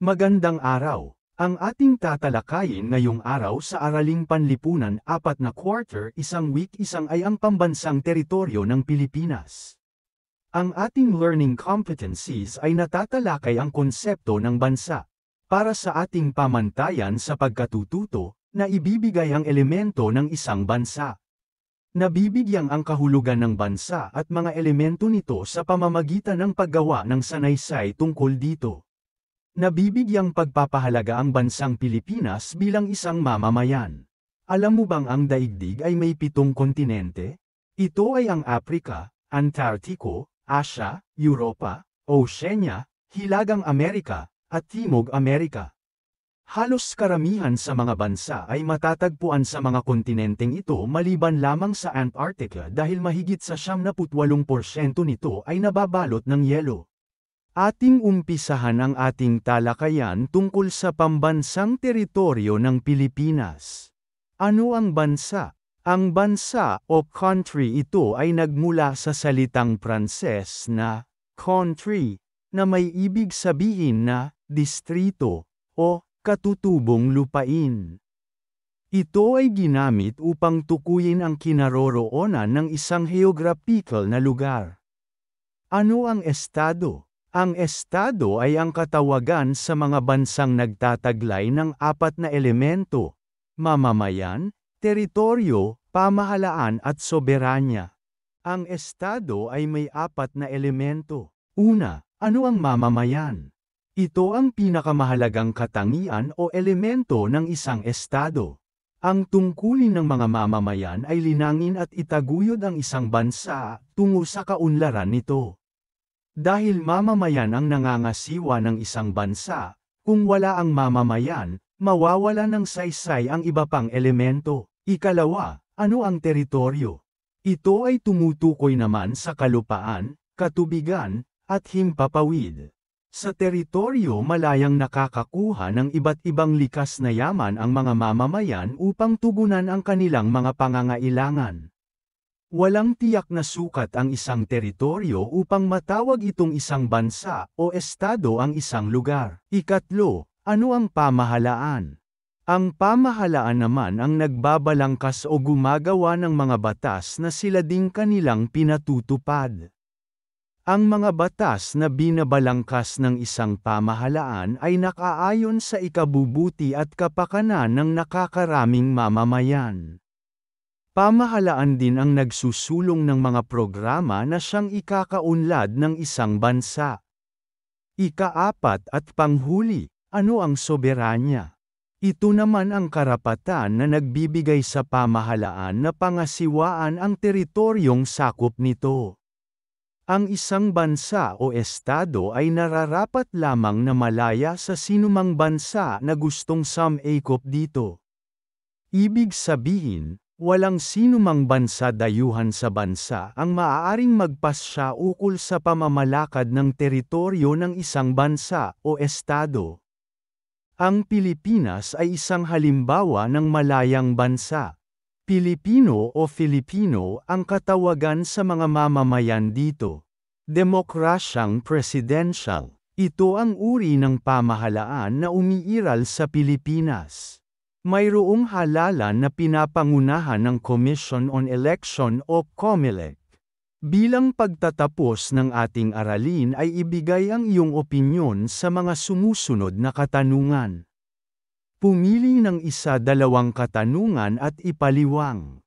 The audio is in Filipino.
Magandang araw! Ang ating tatalakayin ngayong araw sa Araling Panlipunan 4/4 isang week isang ay ang pambansang teritoryo ng Pilipinas. Ang ating learning competencies ay natatalakay ang konsepto ng bansa. Para sa ating pamantayan sa pagkatututo, na ibibigay ang elemento ng isang bansa. Nabibigyang ang kahulugan ng bansa at mga elemento nito sa pamamagitan ng paggawa ng sanaysay tungkol dito. Nabibigyang pagpapahalaga ang bansang Pilipinas bilang isang mamamayan. Alam mo bang ang daigdig ay may 7 kontinente? Ito ay ang Africa, Antarctico, Asia, Europa, Oceania, Hilagang Amerika, at Timog Amerika. Halos karamihan sa mga bansa ay matatagpuan sa mga kontinenteng ito maliban lamang sa Antarctica dahil mahigit sa 78% nito ay nababalot ng yelo. Ating umpisahan ang ating talakayan tungkol sa pambansang teritoryo ng Pilipinas. Ano ang bansa? Ang bansa o country ito ay nagmula sa salitang Pranses na country, na may ibig sabihin na distrito o katutubong lupain. Ito ay ginamit upang tukuyin ang kinaroroonan ng isang geographical na lugar. Ano ang estado? Ang estado ay ang katawagan sa mga bansang nagtataglay ng 4 na elemento: mamamayan, teritoryo, pamahalaan at soberanya. Ang estado ay may 4 na elemento. Una, ano ang mamamayan? Ito ang pinakamahalagang katangian o elemento ng isang estado. Ang tungkulin ng mga mamamayan ay linangin at itaguyod ang isang bansa tungo sa kaunlaran nito. Dahil mamamayan ang nangangasiwa ng isang bansa, kung wala ang mamamayan, mawawala ng saysay ang iba pang elemento. Ikalawa, ano ang teritoryo? Ito ay tumutukoy naman sa kalupaan, katubigan, at himpapawid. Sa teritoryo malayang nakakakuha ng iba't ibang likas na yaman ang mga mamamayan upang tugunan ang kanilang mga pangangailangan. Walang tiyak na sukat ang isang teritoryo upang matawag itong isang bansa o estado ang isang lugar. Ikatlo, ano ang pamahalaan? Ang pamahalaan naman ang nagbabalangkas o gumagawa ng mga batas na sila ding kanilang pinatutupad. Ang mga batas na binabalangkas ng isang pamahalaan ay nakaayon sa ikabubuti at kapakanan ng nakakaraming mamamayan. Pamahalaan din ang nagsusulong ng mga programa na siyang ikakaunlad ng isang bansa. Ika-4 at panghuli, ano ang soberanya? Ito naman ang karapatan na nagbibigay sa pamahalaan na pangasiwaan ang teritoryong sakop nito. Ang isang bansa o estado ay nararapat lamang na malaya sa sinumang bansa na gustong sumangkop dito. Ibig sabihin, walang sinumang bansa dayuhan sa bansa ang maaaring magpasya ukol sa pamamalakad ng teritoryo ng isang bansa o estado. Ang Pilipinas ay isang halimbawa ng malayang bansa. Pilipino o Filipino ang katawagan sa mga mamamayan dito. Demokrasyang presidential. Ito ang uri ng pamahalaan na umiiral sa Pilipinas. Mayroong halalan na pinapangunahan ng Commission on Election o COMELEC. Bilang pagtatapos ng ating aralin ay ibigay ang iyong opinyon sa mga sumusunod na katanungan. Pumili ng 1-2 katanungan at ipaliwang.